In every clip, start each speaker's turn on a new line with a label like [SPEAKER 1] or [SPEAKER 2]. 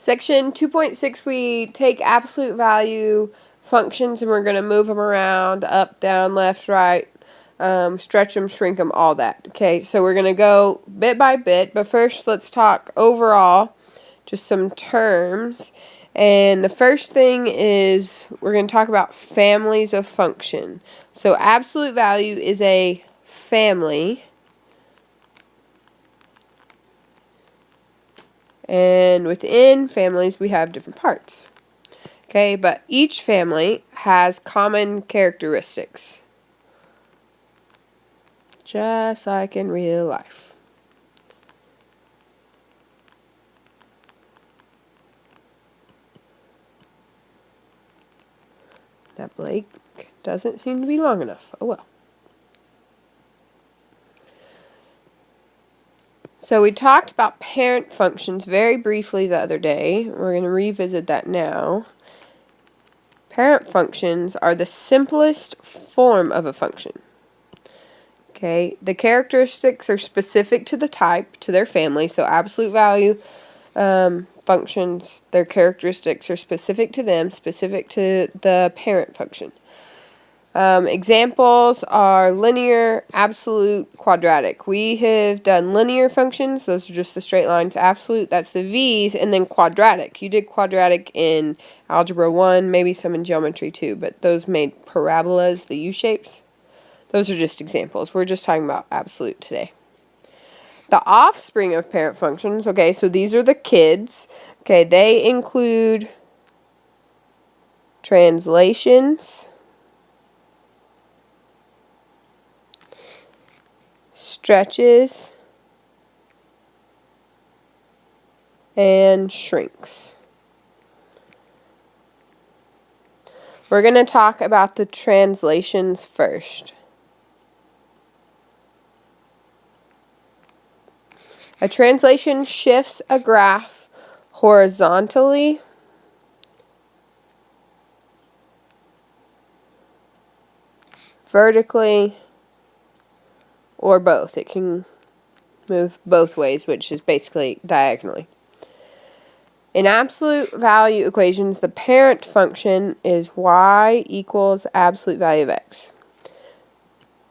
[SPEAKER 1] Section 2.6, we take absolute value functions and we're going to move them around, up, down, left, right, stretch them, shrink them, all that. Okay, so we're going to go bit by bit, but first let's talk overall, just some terms. And the first thing is we're going to talk about families of function. So absolute value is a family. And within families, we have different parts. Okay, but each family has common characteristics. Just like in real life. That Blake doesn't seem to be long enough. Oh well. So we talked about parent functions very briefly the other day. We're going to revisit that now. Parent functions are the simplest form of a function. Okay, the characteristics are specific to the type, to their family. So absolute value functions, their characteristics are specific to them, specific to the parent function. Examples are linear, absolute, quadratic. We have done linear functions. Those are just the straight lines. Absolute, that's the v's. And then quadratic. You did quadratic in Algebra 1, maybe some in Geometry 2. But those made parabolas, the U-shapes. Those are just examples. We're just talking about absolute today. The offspring of parent functions. Okay, so these are the kids. Okay, they include translations, stretches, and shrinks. We're going to talk about the translations first. A translation shifts a graph horizontally vertically, or both. It can move both ways, which is basically diagonally. In absolute value equations, the parent function is y equals absolute value of x.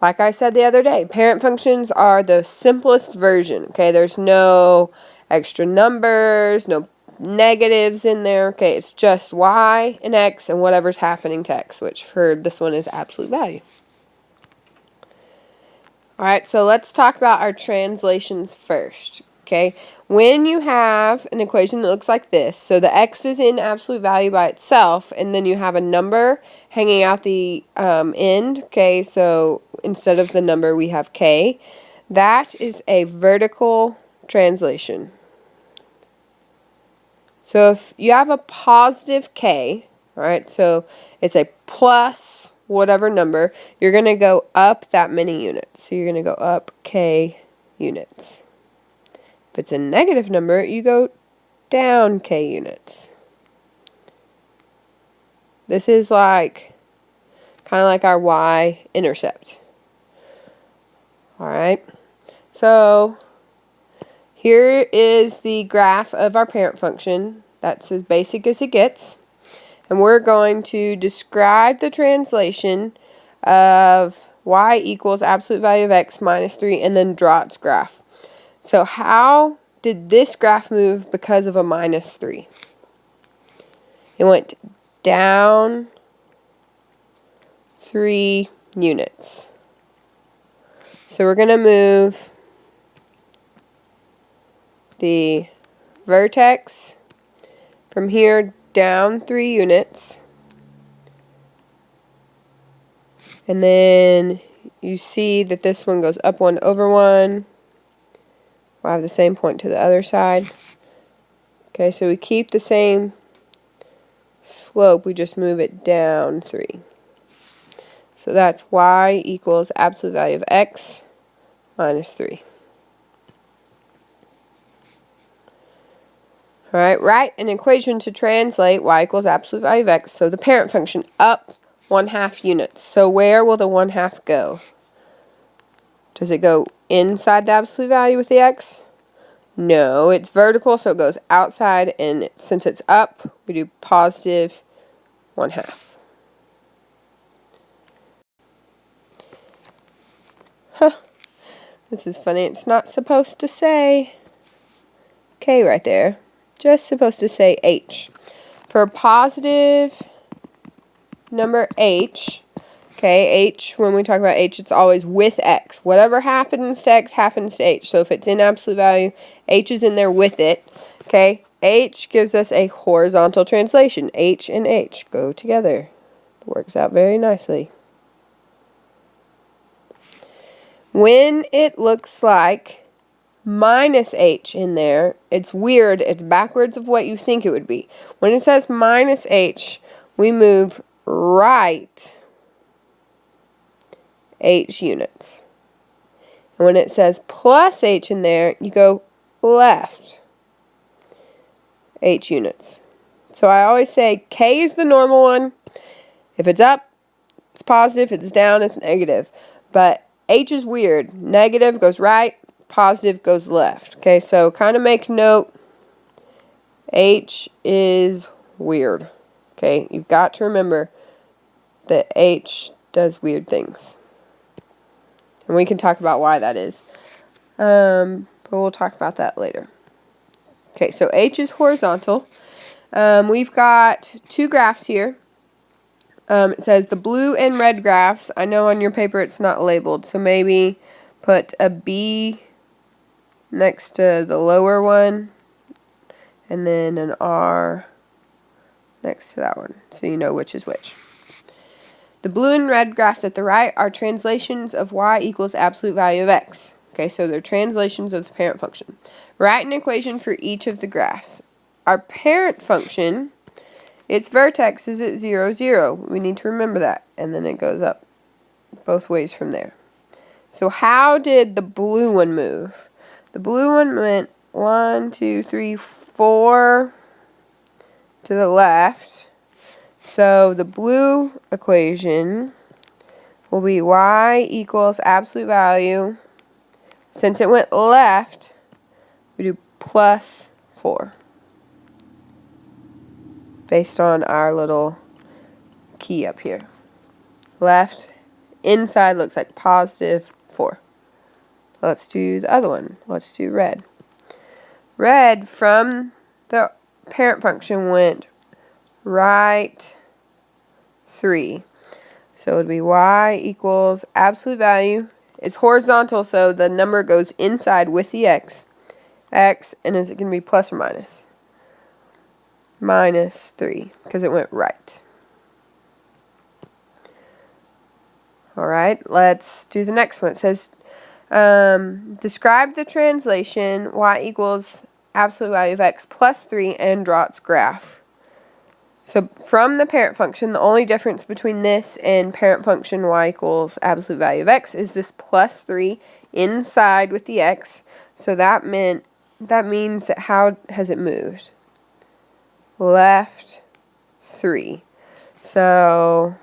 [SPEAKER 1] Like I said the other day, parent functions are the simplest version. Okay, there's no extra numbers, no negatives in there. Okay, it's just y and x and whatever's happening to x, which for this one is absolute value. Alright, so let's talk about our translations first. Okay, when you have an equation that looks like this, so the x is in absolute value by itself, and then you have a number hanging out the end. Okay, so instead of the number we have k. That is a vertical translation. So if you have a positive k, alright, so it's a plus whatever number, you're going to go up that many units. So you're going to go up k units. If it's a negative number, you go down k units. This is like kind of like our y-intercept. Alright, so here is the graph of our parent function. That's as basic as it gets. And we're going to describe the translation of y equals absolute value of x minus 3 and then draw its graph. So how did this graph move because of a minus 3? It went down 3 units. So we're going to move the vertex from here down 3 units. And then you see that this one goes up 1 over 1. We'll have the same point to the other side. Okay, so we keep the same slope, we just move it down 3. So that's y equals absolute value of x minus 3. Alright, write an equation to translate y equals absolute value of x. So the parent function up 1/2 units. So where will the 1/2 go? Does it go inside the absolute value with the x? No, it's vertical, so it goes outside, and since it's up, we do positive 1/2. Huh. This is funny. It's not supposed to say K right there. Just supposed to say H. For a positive number H, okay, H, when we talk about H, it's always with X. Whatever happens to X happens to H. So if it's in absolute value, H is in there with it. Okay, H gives us a horizontal translation. H and H go together. It works out very nicely. When it looks like minus H in there, it's weird. It's backwards of what you think it would be. When it says minus H, we move right H units. And when it says plus H in there, you go left H units. So I always say K is the normal one. If it's up, it's positive. If it's down, it's negative. But H is weird. Negative goes right, positive goes left. Okay, so kind of make note. H is weird. Okay, you've got to remember that H does weird things. And we can talk about why that is. But we'll talk about that later. Okay, so H is horizontal. We've got two graphs here. It says the blue and red graphs. I know on your paper it's not labeled, so maybe put a B next to the lower one, and then an R next to that one, so you know which is which. The blue and red graphs at the right are translations of y equals absolute value of x. Okay, so they're translations of the parent function. Write an equation for each of the graphs. Our parent function, its vertex is at 0, 0. We need to remember that. And then it goes up both ways from there. So how did the blue one move? The blue one went 1, 2, 3, 4 to the left. So the blue equation will be y equals absolute value. Since it went left, we do plus 4. Based on our little key up here. Left, inside looks like positive 4. Let's do the other one. Let's do red. Red from the parent function went right 3. So it would be y equals absolute value. It's horizontal, so the number goes inside with the x. X, and is it going to be plus or minus? Minus 3, because it went right. Alright, let's do the next one. It says, describe the translation y equals absolute value of x plus 3 and draw its graph. So from the parent function, the only difference between this and parent function y equals absolute value of x is this plus 3 inside with the x. So that means that how has it moved? Left 3. So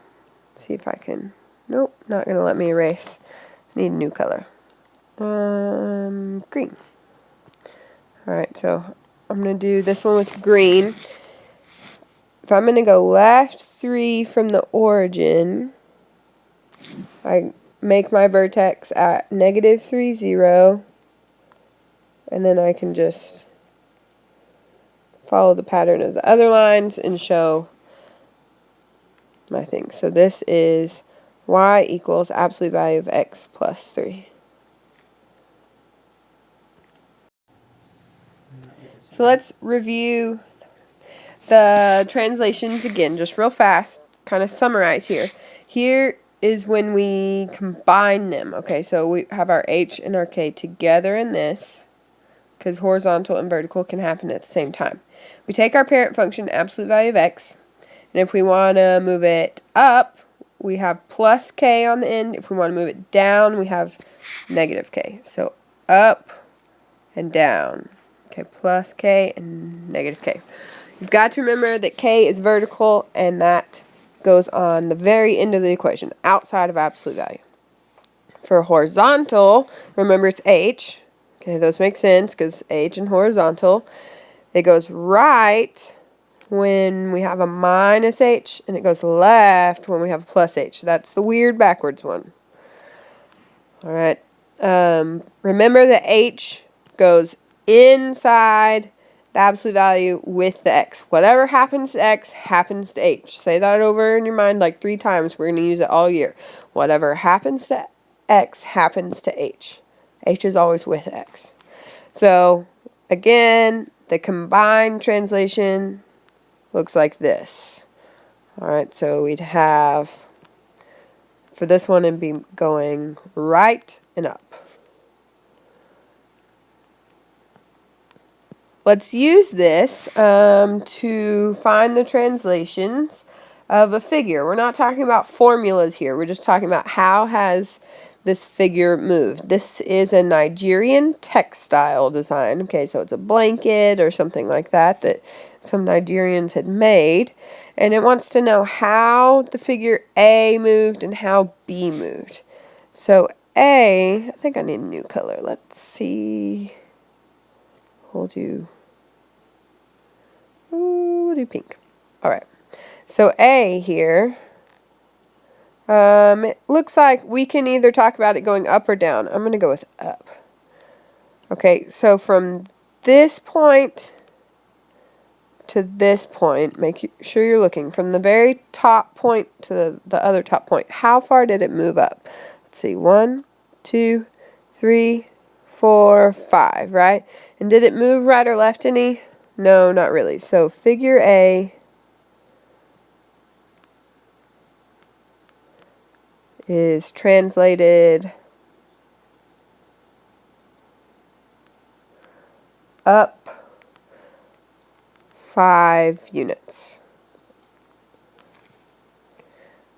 [SPEAKER 1] let's see if I can. Nope, not gonna let me erase. Need a new color. Green. Alright, so I'm gonna do this one with green. If I'm gonna go left 3 from the origin, I make my vertex at negative 3, 0, and then I can just follow the pattern of the other lines and show my thing. So this is y equals absolute value of x plus 3. So let's review the translations again, just real fast, kind of summarize here. Here is when we combine them. Okay, so we have our h and our k together in this, because horizontal and vertical can happen at the same time. We take our parent function, absolute value of x, and if we want to move it up, we have plus k on the end. If we want to move it down, we have negative k. So up and down. Okay, plus k and negative k. You've got to remember that k is vertical, and that goes on the very end of the equation, outside of absolute value. For horizontal, remember it's h. Okay, Okay, those make sense because H and horizontal. It goes right when we have a minus H, and it goes left when we have a plus H. That's the weird backwards one. All right. Remember that H goes inside the absolute value with the X. Whatever happens to X happens to H. Say that over in your mind like 3 times. We're going to use it all year. Whatever happens to X happens to H. H is always with X. So, again, the combined translation looks like this. Alright, so we'd have, for this one, it'd be going right and up. Let's use this to find the translations of a figure. We're not talking about formulas here. We're just talking about how has this figure moved. This is a Nigerian textile design. Okay, so it's a blanket or something like that that some Nigerians had made. And it wants to know how the figure A moved and how B moved. So A, I think I need a new color. Let's see. We'll do pink. Alright. So A here, it looks like we can either talk about it going up or down. I'm going to go with up. Okay, so from this point to this point, make sure you're looking from the very top point to the other top point. How far did it move up? Let's see, 1, 2, 3, 4, 5, right? And did it move right or left any? No, not really. So figure A is translated up 5 units.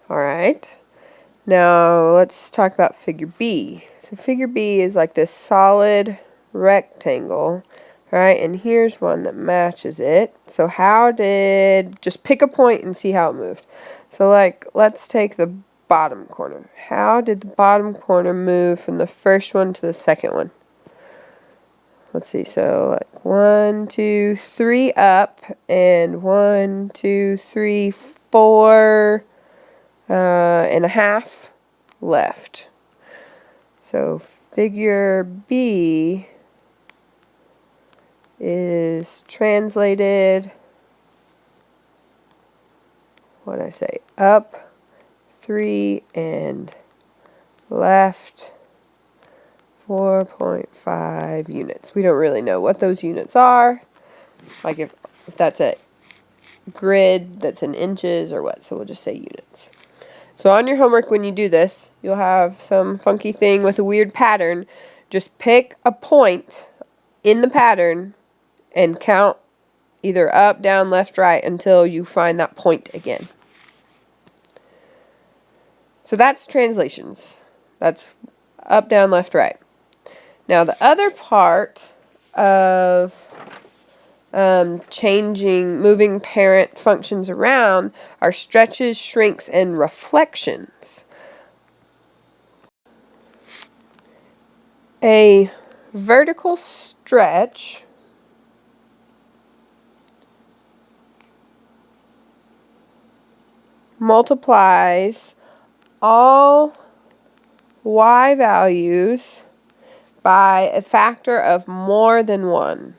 [SPEAKER 1] Alright, now let's talk about figure B. So figure B is like this solid rectangle, right? And here's one that matches it. So just pick a point and see how it moved. So like, let's take the bottom corner. How did the bottom corner move from the first one to the second one? Let's see, so like 1, 2, 3 up, and 1, 2, 3, 4 and a half left. So figure B is translated, what did I say, up 3 and left 4.5 units. We don't really know what those units are, like if that's a grid that's in inches or what, so we'll just say units. So on your homework when you do this, you'll have some funky thing with a weird pattern. Just pick a point in the pattern and count either up, down, left, right until you find that point again. So that's translations. That's up, down, left, right. Now the other part of moving parent functions around are stretches, shrinks, and reflections. A vertical stretch multiplies all y values by a factor of more than 1.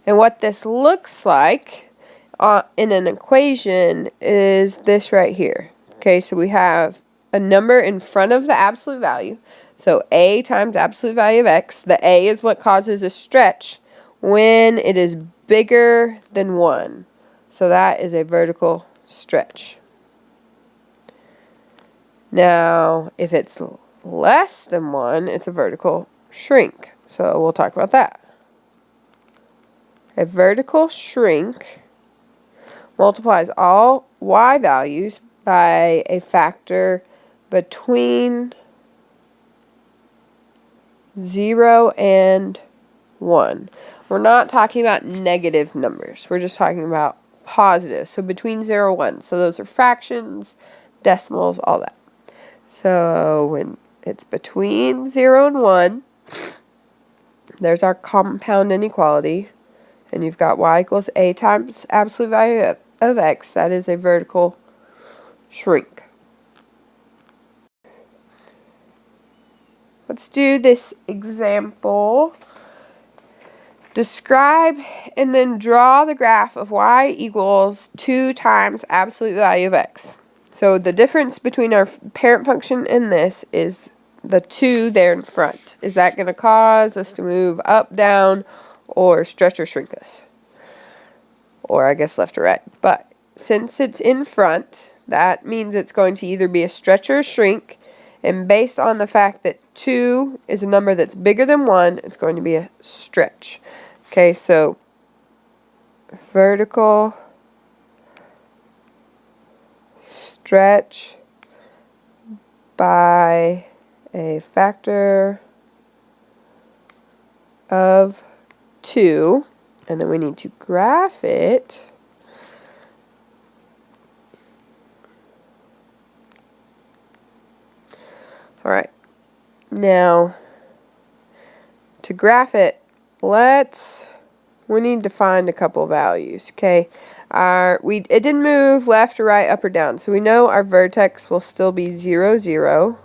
[SPEAKER 1] And what this looks like in an equation is this right here. Okay, so we have a number in front of the absolute value. So A times absolute value of X. The A is what causes a stretch when it is bigger than 1. So that is a vertical stretch. Now, if it's less than 1, it's a vertical shrink. So we'll talk about that. A vertical shrink multiplies all y values by a factor between 0 and 1. We're not talking about negative numbers. We're just talking about positive. So between 0 and 1. So those are fractions, decimals, all that. So when It's between 0 and 1. There's our compound inequality. And you've got y equals a times absolute value of x. That is a vertical shrink. Let's do this example. Describe and then draw the graph of y equals 2 times absolute value of x. So the difference between our parent function and this is the 2 there in front. Is that going to cause us to move up, down, or stretch or shrink us? Or I guess left or right. But since it's in front, that means it's going to either be a stretch or a shrink. And based on the fact that 2 is a number that's bigger than 1, it's going to be a stretch. Okay, so vertical stretch by a factor of 2. And then we need to graph it. All right. Now, to graph it, we need to find a couple values, okay? It didn't move left or right, up or down, so we know our vertex will still be 0, 0.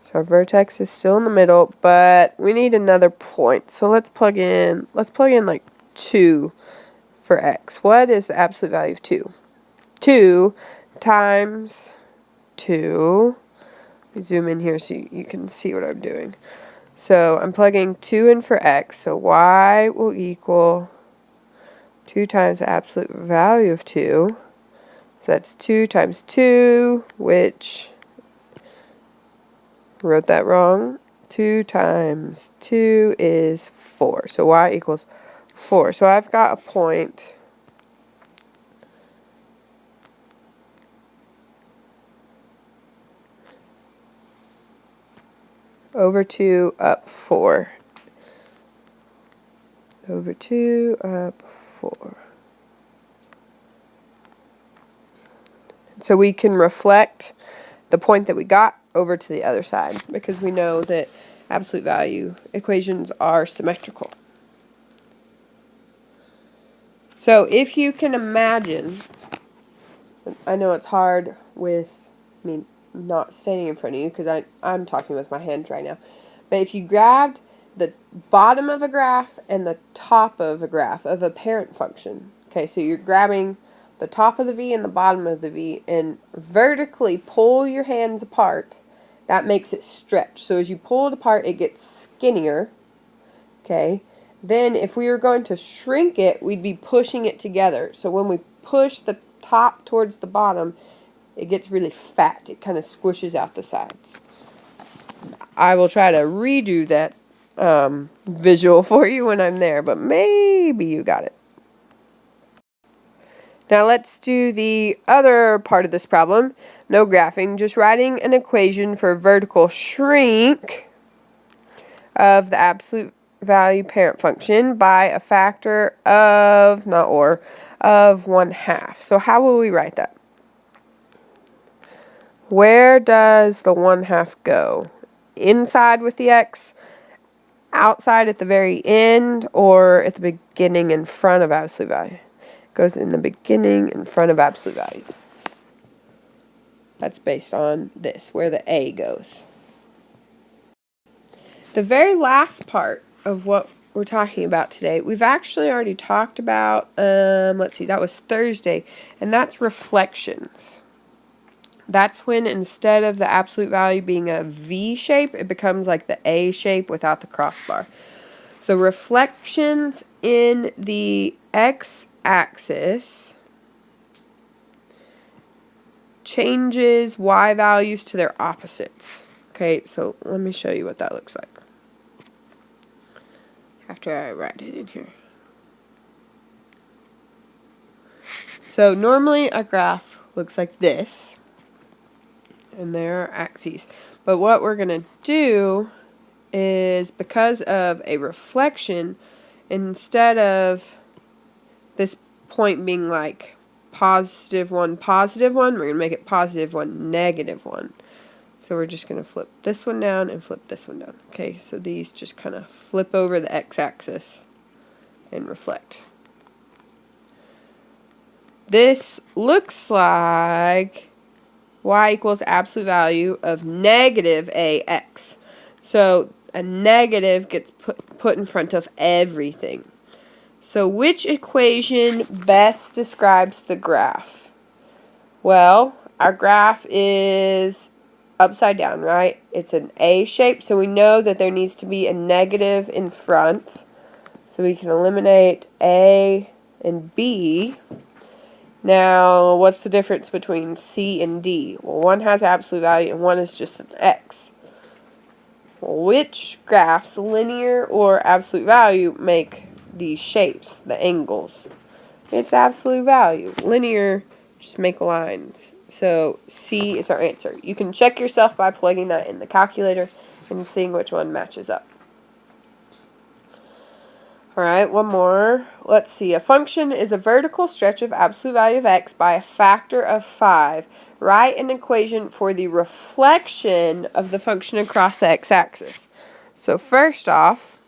[SPEAKER 1] So our vertex is still in the middle, but we need another point. So let's plug in like 2 for x. What is the absolute value of 2? 2 times 2. Let me zoom in here so you can see what I'm doing. So I'm plugging 2 in for x, so y will equal 2 times the absolute value of 2. So that's 2 times 2, which, wrote that wrong. 2 times 2 is 4. So y equals 4. So I've got a point over 2 up 4. Over 2 up 4. So we can reflect the point that we got over to the other side because we know that absolute value equations are symmetrical. So if you can imagine, I know it's hard with me not standing in front of you because I'm talking with my hands right now, but if you grabbed the bottom of a graph and the top of a graph of a parent function, okay, so you're grabbing the top of the V and the bottom of the V and vertically pull your hands apart, that makes it stretch. So as you pull it apart, it gets skinnier, okay? Then if we were going to shrink it, we'd be pushing it together. So when we push the top towards the bottom, it gets really fat. It kind of squishes out the sides. I will try to redo that visual for you when I'm there, but maybe you got it. Now let's do the other part of this problem. No graphing, just writing an equation for vertical shrink of the absolute value parent function by a factor of, of 1/2. So how will we write that? Where does the 1/2 go? Inside with the x, outside at the very end, or at the beginning in front of absolute value? Goes in the beginning in front of absolute value. That's based on this, where the A goes. The very last part of what we're talking about today, we've actually already talked about, let's see, that was Thursday, and that's reflections. That's when instead of the absolute value being a V shape, it becomes like the A shape without the crossbar. So reflections in the x-axis changes y values to their opposites. Okay, so let me show you what that looks like after I write it in here. So normally a graph looks like this, and there are axes. But what we're going to do is, because of a reflection, instead of this point being like positive 1, positive 1. We're going to make it positive 1, negative 1. So we're just going to flip this one down and flip this one down. Okay, so these just kind of flip over the x-axis and reflect. This looks like y equals absolute value of negative ax. So a negative gets put in front of everything. So which equation best describes the graph? Well, our graph is upside down, right? It's an A shape, so we know that there needs to be a negative in front. So we can eliminate A and B. Now, what's the difference between C and D? Well, one has absolute value and one is just an X. Well, which graphs, linear or absolute value, make these shapes, the angles? It's absolute value. Linear, just make lines. So C is our answer. You can check yourself by plugging that in the calculator and seeing which one matches up. Alright, one more. Let's see. A function is a vertical stretch of absolute value of x by a factor of 5. Write an equation for the reflection of the function across the x-axis. So first off,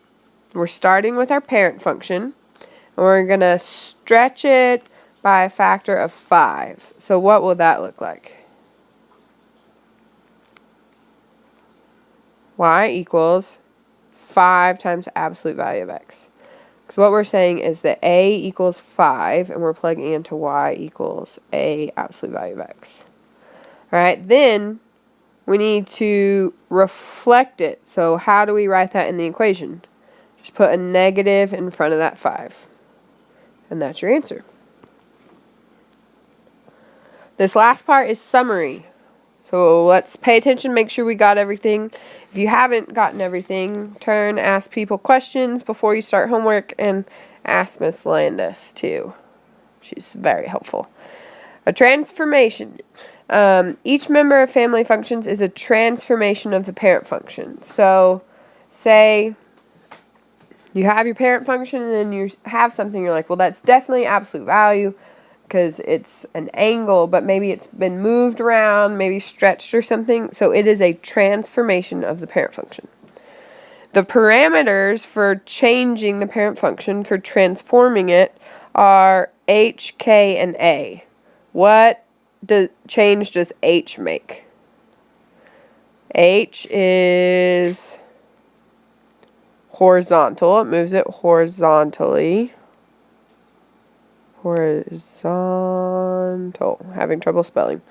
[SPEAKER 1] we're starting with our parent function, and we're going to stretch it by a factor of 5. So what will that look like? Y equals 5 times absolute value of x. So what we're saying is that a equals 5, and we're plugging into y equals a absolute value of x. Alright, then we need to reflect it. So how do we write that in the equation? Just put a negative in front of that 5. And that's your answer. This last part is summary. So let's pay attention, make sure we got everything. If you haven't gotten everything, ask people questions before you start homework, and ask Miss Landis too. She's very helpful. A transformation. Each member of family functions is a transformation of the parent function. So say you have your parent function and then you have something, you're like, well, that's definitely absolute value because it's an angle, but maybe it's been moved around, maybe stretched or something. So it is a transformation of the parent function. The parameters for changing the parent function, for transforming it, are h, k, and a. What change does h make? H is horizontal. It moves it horizontally. Horizontal. Having trouble spelling.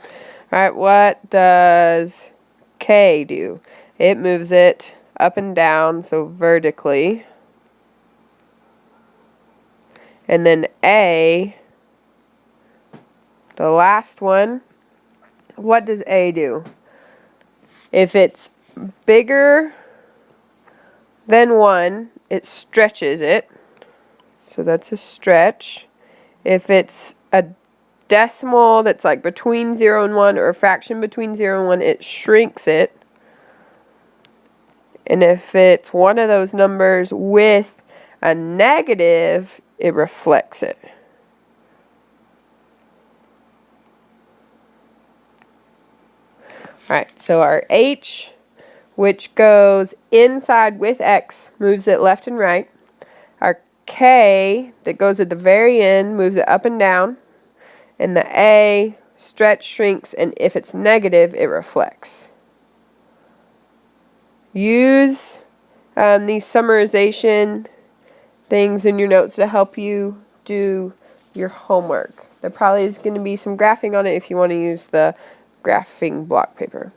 [SPEAKER 1] Alright, what does K do? It moves it up and down, so vertically. And then A, the last one, what does A do? If it's bigger than 1, it stretches it. So that's a stretch. If it's a decimal that's like between 0 and 1, or a fraction between 0 and 1, it shrinks it. And if it's one of those numbers with a negative, it reflects it. Alright, so our H, which goes inside with X, moves it left and right. Our K, that goes at the very end, moves it up and down. And the A, stretch, shrinks, and if it's negative, it reflects. Use these summarization things in your notes to help you do your homework. There probably is going to be some graphing on it if you want to use the graphing block paper.